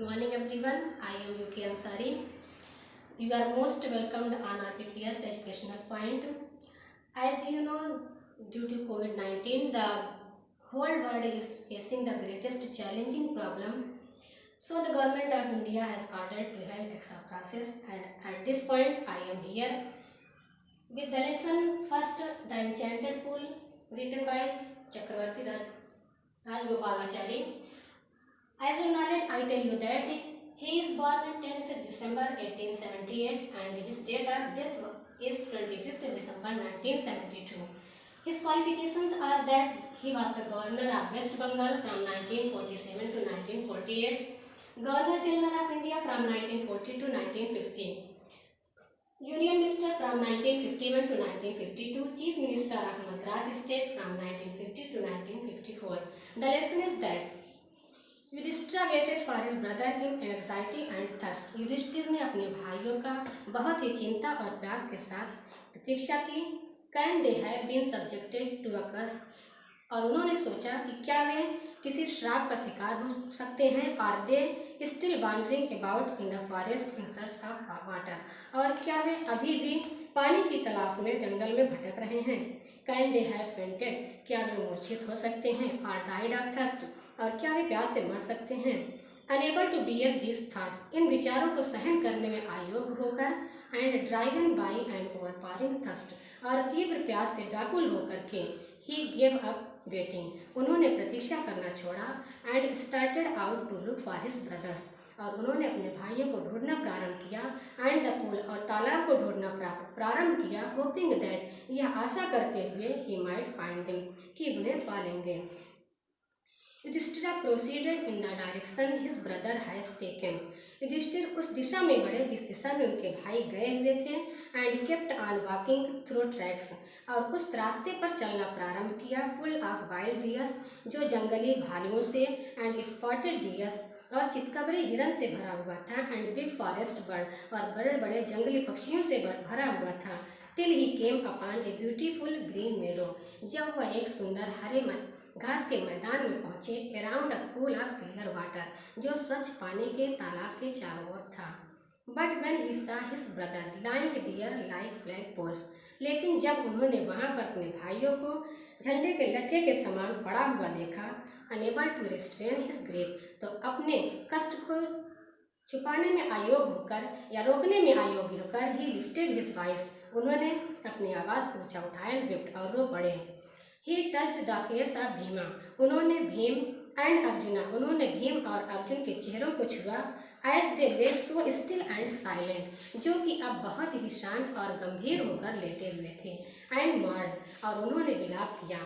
Morning everyone, I am UK Ansari. You are most welcomed on our PPS educational point. As you know, due to COVID-19, the whole world is facing the greatest challenging problem. So the government of India has ordered to hold extra classes, and at this point I am here with the lesson first, The Enchanted Pool, written by Chakravarti Rajgopalachari. As your knowledge, I tell you that he is born 10th December 1878 and his date of death is 25th December 1972. His qualifications are that he was the governor of West Bengal from 1947 to 1948, Governor General of India from 1940 to 1950, Union Minister from 1951 to 1952, Chief Minister of Madras State from 1950 to 1954. The lesson is that Yudhishthir waited for his brother in anxiety and thirst. Yudhishthir ने अपने भाइयों का बहुत ही चिंता और प्यास के साथ प्रतीक्षा की. Can they have been subjected to a curse? और उन्होंने सोचा कि क्या वे किसी श्राप का शिकार हो सकते हैं. Are they still wandering about in the forest in search of water? और क्या वे अभी भी पानी की तलाश में जंगल में भटक रहे हैं. Can they have fainted? क्या वे मूर्छित हो सकते हैं. Or died of thirst? और क्या वे प्यास से मर सकते हैं. Unable to bear these thoughts, इन विचारों को सहन करने में अयोग्य होकर, and driven by an overpowering thirst, और तीव्र प्यास से व्याकुल होकर के, he gave up waiting, उन्होंने प्रतीक्षा करना छोड़ा, and started out to look for his brothers, और उन्होंने अपने भाइयों को ढूंढना प्रारंभ किया, and the pool, और तालाब को ढूंढना प्रारंभ किया, hoping that, यह आशा करते हुए, he might find them, कि उन्हें पा लेंगे. Yudhishthir proceeded in the direction his brother has taken. Yudhishthir उस दिशा में बढ़े जिस दिशा में उनके भाई गए हुए थे, and kept on walking through tracks, और उस रास्ते पर चलना प्रारंभ किया, full of wild deers, जो जंगली भालुओं से, and spotted deers, और चितकबरे हिरन से भरा हुआ था, and big forest bird, और बड़े बड़े जंगली पक्षियों से भरा हुआ था, till he came upon a beautiful green meadow, जब वह एक सुंदर हरे घास के मैदान में पहुंचे, around a pool of clear water, जो स्वच्छ पानी के तालाब के चारों ओर था. But when he saw his brother lying there like flag post, लेकिन जब उन्होंने वहां पर अपने भाइयों को झंडे के लट्ठे के समान पड़ा हुआ देखा, unable to restrain his grief, तो अपने कष्ट को छुपाने में अयोग्य होकर या रोकने में अयोग्य होकर, ही लिफ्टेड हिज वॉइस, उन्होंने अपनी आवाज़ को ऊंचा उठाया, एंड वेप्ट, और रो पड़े. He touched the face of Bhima, उन्होंने भीम एंड अर्जुना, उन्होंने भीम और अर्जुन के चेहरों को छुआ, as they lay so still and silent, जो कि अब बहुत ही शांत और गंभीर होकर लेटे हुए थे, and mourned, और उन्होंने विलाप किया.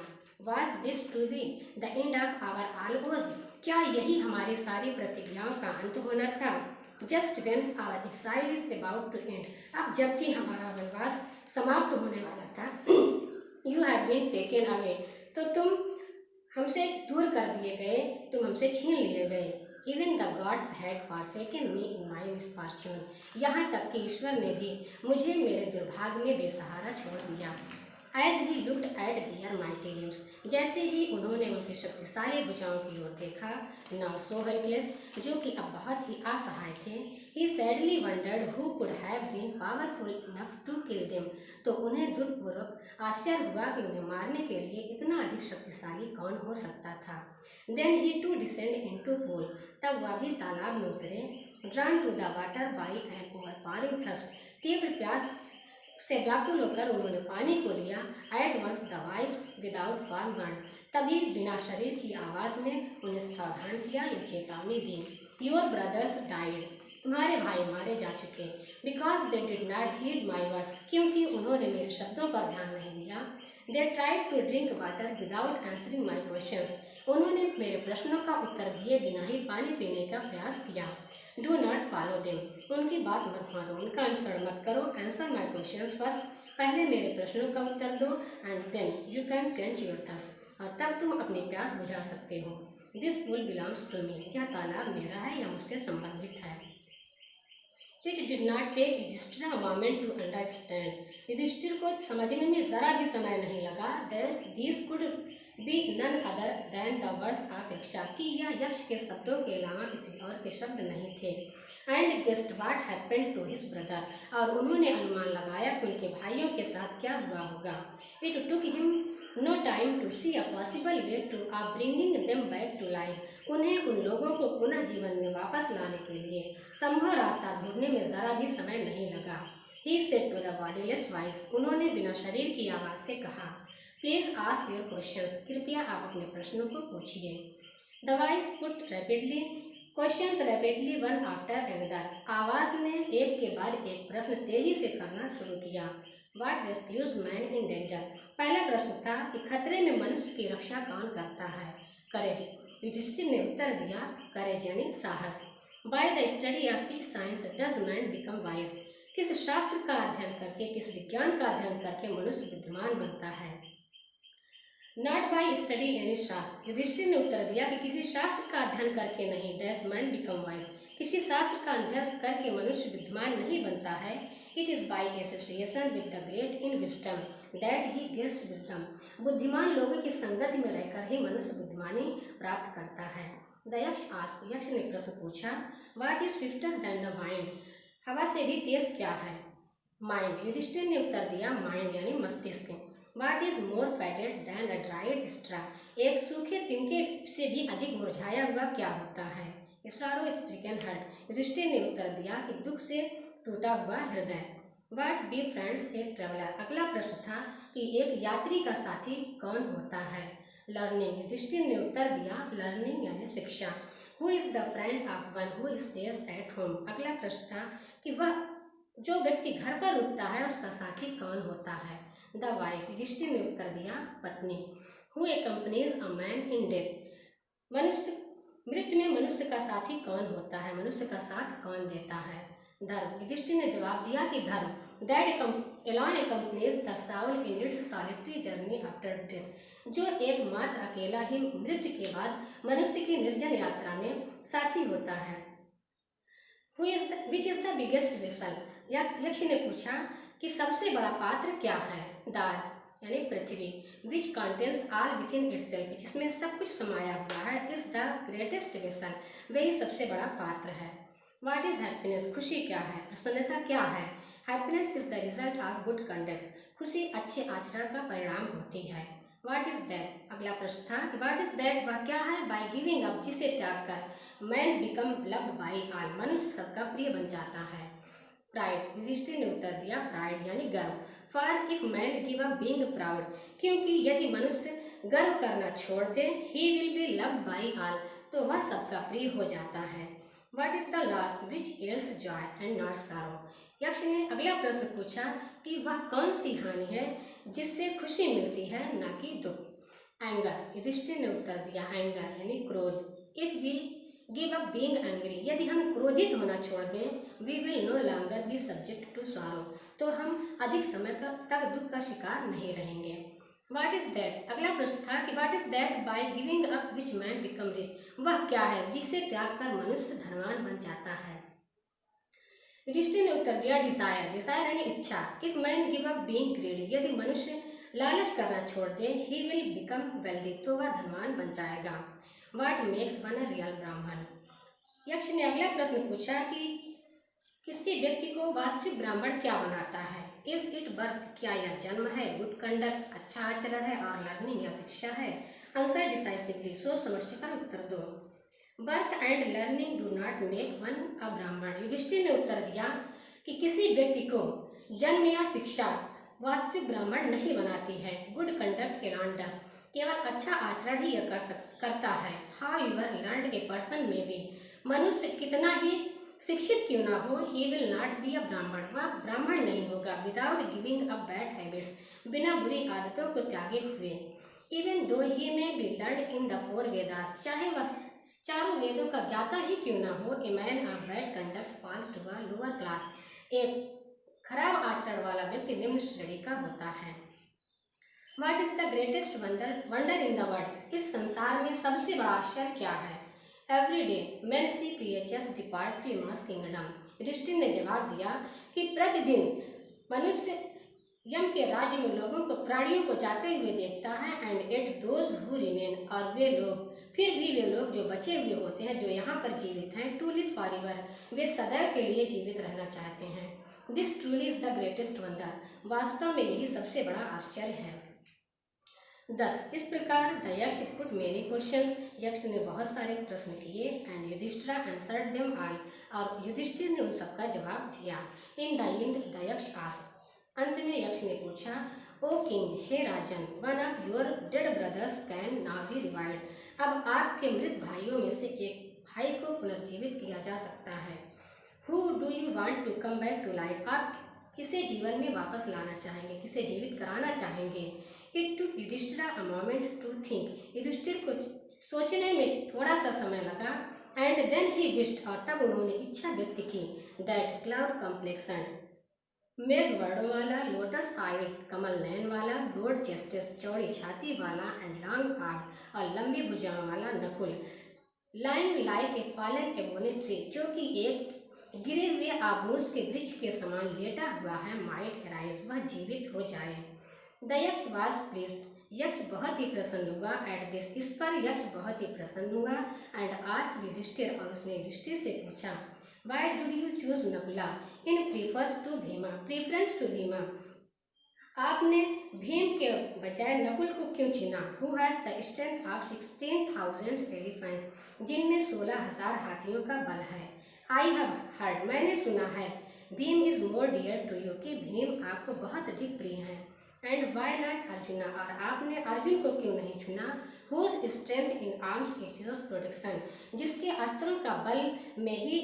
Was this to be the end of our all woes? क्या यही हमारी सारी प्रतिज्ञाओं का अंत होना था. Just when our exile is about to end, अब जबकि हमारा वनवास समाप्त होने वाला था, You have been taken away, तो तुम हमसे दूर कर दिए गए, तुम हमसे छीन लिए गए. Even the gods had forsaken me in my misfortune, यहाँ तक कि ईश्वर ने भी मुझे मेरे दुर्भाग्य में बेसहारा छोड़ दिया. As he looked at their mighty limbs, जैसे ही उन्होंने उनके शक्तिशाली भुजाओं की ओर देखा, now so helpless, जो कि अब बहुत ही असहाय थे, he sadly wondered who could have been powerful enough to kill them, तो उन्हें दुखपूर्वक आश्चर्य हुआ कि उन्हें मारने के लिए इतना अधिक शक्तिशाली कौन हो सकता था. Then he too descended into pool, तब वह भी तालाब में उतरे, drawn to the water by an overpowering thirst, तीव्र प्यास से व्याकुल होकर उन्होंने पानी को लिया. At once the voice without forward, तभी बिना शरीर की आवाज़ ने उन्हें सावधान किया, ये चेतावनी दी. योर ब्रदर्स डाइड, तुम्हारे भाई मारे जा चुके. Because they did not heed my words, क्योंकि उन्होंने मेरे शब्दों पर ध्यान नहीं दिया. They tried to drink water without answering my questions, उन्होंने मेरे प्रश्नों का उत्तर दिए बिना ही पानी पीने का प्रयास किया. डू नॉट फॉलो देम, उनकी बात मत मानो, उनका अनुसरण मत करो. आंसर माई क्वेश्चंस फर्स्ट, पहले मेरे प्रश्नों का उत्तर दो. And then you can quench your thirst, और तब तुम अपनी प्यास बुझा सकते हो. This pool belongs to me, यह तालाब मेरा है या मुझसे संबंधित है. It did not take Yudhishthir a moment to understand, Yudhishthir को समझने में जरा भी समय नहीं लगा. That this could be none other than the words of Yaksha, कि यह यक्ष के शब्दों के अलावा किसी और के शब्द नहीं थे। And guessed what happened to his brother, और उन्होंने अनुमान लगाया कि उनके भाइयों के साथ क्या हुआ होगा। It took him no time to see a possible way to bringing them back to life, उन्हें उन लोगों को पुनः जीवन में वापस लाने के लिए संभव रास्ता ढूंढने में जरा भी समय नहीं लगा। He said to the bodiless voice, उन्होंने बिना शरीर की आवाज़ से कहा, प्लीज आस्क योर क्वेश्चंस, कृपया आप अपने प्रश्नों को पूछिए। The voice put rapidly questions rapidly one after another, आवाज़ ने एक के बाद एक प्रश्न तेजी से करना शुरू किया। What rescues man in danger, पहला प्रश्न था कि खतरे में मनुष्य की रक्षा कौन करता है। करेज, युधिष्ठिर ने उत्तर दिया, करेज यानी साहस। By the study of which science does man become wise, किस शास्त्र का अध्ययन करके, किस विज्ञान का अध्ययन करके मनुष्य बुद्धिमान बनता है। नॉट बाय स्टडी एनी शास्त्र, युधिष्ठिर ने उत्तर दिया कि किसी शास्त्र का अध्ययन करके नहीं। डज मैन बिकम वाइज, किसी शास्त्र का अध्ययन करके मनुष्य बुद्धिमान नहीं बनता है। It is by association with the great in wisdom that he gets wisdom, बुद्धिमान लोगों की संगति में रहकर ही मनुष्य बुद्धिमानी प्राप्त करता है। द यक्ष आस्क्ड, यक्ष ने प्रश्न पूछा, what is swifter than the wind, हवा से भी तेज क्या है। माइंड, युधिष्ठिर ने उत्तर दिया, माइंड यानी मस्तिष्क। What is more fated than a dried straw, एक सूखे तिनके से भी अधिक मुरझाया हुआ क्या होता है। स्टारो स्ट्रिकन हार्ट, युधिष्ठिर ने उत्तर दिया कि दुख से टूटा हुआ हृदय। What be friends a traveller, अगला प्रश्न था कि एक यात्री का साथी कौन होता है। लर्निंग, युधिष्ठिर ने उत्तर दिया, लर्निंग यानी शिक्षा। Who is the friend of one who stays at home, अगला प्रश्न था कि वह जो व्यक्ति घर पर रुकता है उसका साथी कौन होता है। द वाइफ, युधिष्ठिर ने उत्तर दिया, पत्नी। Who accompanies a man in death, मनुष्य मृत्यु में मनुष्य का साथी कौन होता है, मनुष्य का साथ कौन देता है। धर्म, युधिष्ठिर ने जवाब दिया कि धर्म। That alone accompanies the soul in its solitary journey after death, जो एकमात्र अकेला ही मृत्यु के बाद मनुष्य की निर्जन यात्रा में साथी होता है। Which is the biggest vessel, यक्ष ने पूछा कि सबसे बड़ा पात्र क्या है। दार यानी पृथ्वी। Which contains all within itself, जिसमें सब कुछ समाया हुआ है। इज द ग्रेटेस्ट वेसल, वही सबसे बड़ा पात्र है। व्हाट इज हैप्पीनेस, खुशी क्या है। प्रसन्नता क्या है। Happiness is the result of good conduct, खुशी अच्छे आचरण का परिणाम होती है। व्हाट इज दैट, अगला प्रश्न था कि व्हाट इज दैट, वह क्या है। बाय गिविंग अप, जिसे त्याग कर। Man become loved by all, मनुष्य सबका प्रिय बन जाता है। प्राइड, युधिष्ठिर ने उत्तर दिया, प्राइड यानी गर्व। For if man give up being proud, क्योंकि यदि मनुष्य गर्व करना छोड़ दे, he will be loved by all, तो वह सबका प्रिय हो जाता है। What is the loss which else joy and not sorrow, Yaksha ने अगला प्रश्न पूछा कि वह कौन सी हानि है जिससे खुशी मिलती है न कि दुख। एंगर, युधिष्ठिर ने उत्तर दिया, एंगर यानी क्रोध। If we give up being angry, यदि हम क्रोधित होना छोड़ दें, we will no longer be subject to sorrow, तो हम अधिक समय तक दुख का शिकार नहीं रहेंगे। व्हाट इज दैट, अगला प्रश्न था कि what is that by giving up which man become rich, वह क्या है जिसे त्याग कर मनुष्य धनवान बन जाता है। युधिष्ठिर ने उत्तर दिया, डिजायर, डिजायर यानी इच्छा। If man give up being greedy, यदि मनुष्य लालच करना छोड़ दे, ही विल बिकम वेल्दी, तो वह धनवान बन जाएगा। What makes one a real ब्राह्मण, यक्ष ने अगला प्रश्न पूछा कि किसी व्यक्ति को वास्तविक ब्राह्मण क्या बनाता है। इज इट बर्थ, क्या यह जन्म है। गुड कंडक्ट, अच्छा आचरण है। और लर्निंग या शिक्षा है। आंसर डिसाइसिवली, सोच समझकर उत्तर दो। Birth and learning do not make one a Brahmin, Yudhishthir ने उत्तर दिया कि किसी व्यक्ति को जन्म या शिक्षा वास्तविक ब्राह्मण नहीं बनाती है। गुड कंडक्ट एलॉन डस, केवल अच्छा आचरण ही यह करता है। However learned a person may be, मनुष्य कितना ही शिक्षित क्यों ना हो, he will not be a Brahmin, वह ब्राह्मण नहीं होगा। Without giving up bad habits, बिना बुरी आदतों को त्यागे हुए। इवन दो ही में be learn in the four Vedas, चाहे वह चारों वेदों का ज्ञाता ही क्यों ना हो। A man of bad conduct fall to a lower class, एक खराब आचरण वाला व्यक्ति निम्न श्रेणी का होता है। What is the greatest wonder in the world, इस संसार में सबसे बड़ा आश्चर्य क्या है। Every day man see creatures depart to Yama's kingdom, Yudhishthir ने जवाब दिया कि प्रतिदिन मनुष्य यम के राज्य में लोगों को प्राणियों को जाते हुए देखता है and at those who remain, और वे लोग फिर भी वे लोग जो बचे हुए होते हैं, जो यहाँ पर जीवित हैं, टू लिव फॉर एवर, वे सदैव के लिए जीवित रहना चाहते हैं। This truly is the greatest wonder, वास्तव में यही सबसे बड़ा आश्चर्य है। 10 इस प्रकार द यक्ष पुट मेनी क्वेश्चंस, यक्ष ने बहुत सारे प्रश्न किए and Yudhishthira answered them all, और युधिष्ठिर ने उन सबका जवाब दिया। In the end the Yaksha asked, अंत में यक्ष ने पूछा, ओ किंग, हे राजन, one of your dead brothers can now be revived, अब आपके मृत भाइयों में से एक भाई को पुनर्जीवित किया जा सकता है। Who do you want to come back to life, आप किसे जीवन में वापस लाना चाहेंगे, किसे जीवित कराना चाहेंगे। It took Yudhishthira a moment to think, Yudhishthira को सोचने में थोड़ा सा समय लगा। एंड देन ही विश्ड, और तब उन्होंने इच्छा व्यक्त की, दैट क्लाउड कॉम्प्लेक्सन, मेघ वर्णों वाला, लोटस आइड, कमल नयन वाला, ब्रॉड चेस्टेस, चौड़ी छाती वाला, एंड लॉन्ग आर्म, और लंबी भुजाओं वाला Nakul, lying like a fallen ebony tree, जो कि एक गिरे हुए आबूस के वृक्ष के समान लेटा हुआ है, माइट अराइज, वह जीवित हो जाए। द यक्ष वाज प्लीज्ड, यक्ष बहुत ही प्रसन्न हुआ। एट दिस, इस पर यक्ष बहुत ही प्रसन्न हुआ। एंड आस्क्ड युधिष्ठिर, और उसने युधिष्ठिर से पूछा, why did you choose Nakula in preference to Bhima, आपने भीम के बजाय नकुल को क्यों चुना। Who has the strength of 16,000 elephant, जिनमें 16,000 हाथियों का बल है। आई हैव हर्ड, मैंने सुना है, Bhim is more dear to you, कि भीम आपको बहुत अधिक प्रिय है। एंड वाई नॉट अर्जुना, और आपने अर्जुन को क्यों नहीं चुना। Whose strength in arms is protection, जिसके अस्त्रों का बल में ही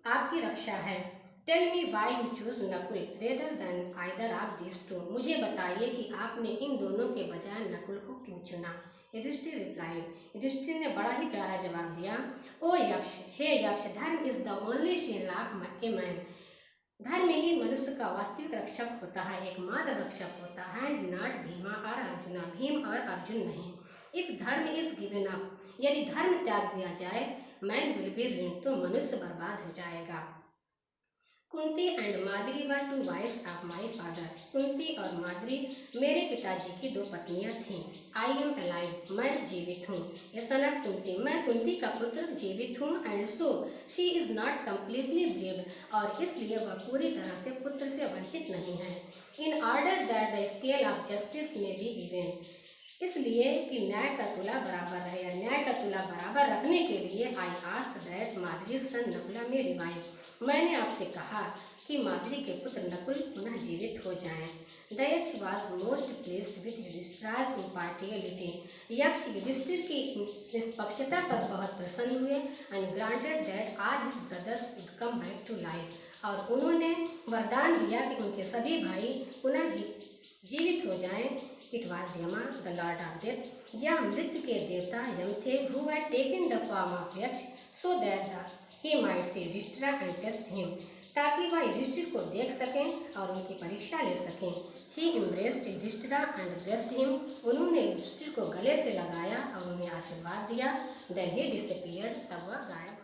आपकी रक्षा है। Tell me why you choose Nakul rather than either of this two, मुझे बताइए कि आपने इन दोनों के बजाय नकुल को क्यों चुना। युधिष्ठिर रिप्लाइड, युधिष्ठिर ने बड़ा ही प्यारा जवाब दिया, ओ यक्ष, हे यक्ष, धर्म is the only shield of a man, धर्म ही मनुष्य का वास्तविक रक्षक होता है, एकमात्र रक्षक होता है। एंड नॉट भीमा और अर्जुना, भीम और अर्जुन नहीं। इफ धर्म इज गिवन अप, यदि धर्म त्याग दिया जाए, मैन विल बी रुइन्ड, तो मनुष्य बर्बाद हो जाएगा। Kunti and Madri were two wives of my father, Kunti और माद्री मेरे पिताजी की 2 पत्नियां थीं। आई एम अलाइव, मैं जीवित हूँ। ऐसा कुंती, मैं कुंती का पुत्र जीवित हूँ। And so she is not completely bereaved, और इसलिए वह पूरी तरह से पुत्र से वंचित नहीं है। In order that the scale of justice में बी इवन, इसलिए कि न्याय का तुला बराबर रहे, या न्याय का तुला बराबर रखने के लिए आई आस्क दैट माद्री सन नकुला में रिवाइव, मैंने आपसे कहा कि माद्री के पुत्र नकुल पुनः जीवित हो जाएं। The Yaksha was most pleased with युधिष्ठिर's impartiality, यक्ष युधिष्ठिर की निष्पक्षता पर बहुत प्रसन्न हुए। And granted that all his brothers would come back to life, और उन्होंने वरदान दिया कि उनके सभी भाई पुनः जीवित हो जाएं। It was Yama the lord of death, यह मृत्यु के देवता यम थे, who had taken the form of Yaksha so that he might see Yudhishthir and test him, ताकि वह युधिष्ठिर को देख सकें और उनकी परीक्षा ले सकें। He embraced Yudhishthir and blessed him, उन्होंने युधिष्ठिर को गले से लगाया और उन्हें आशीर्वाद दिया। देन ही डिसअपीयर्ड, तब वह गायब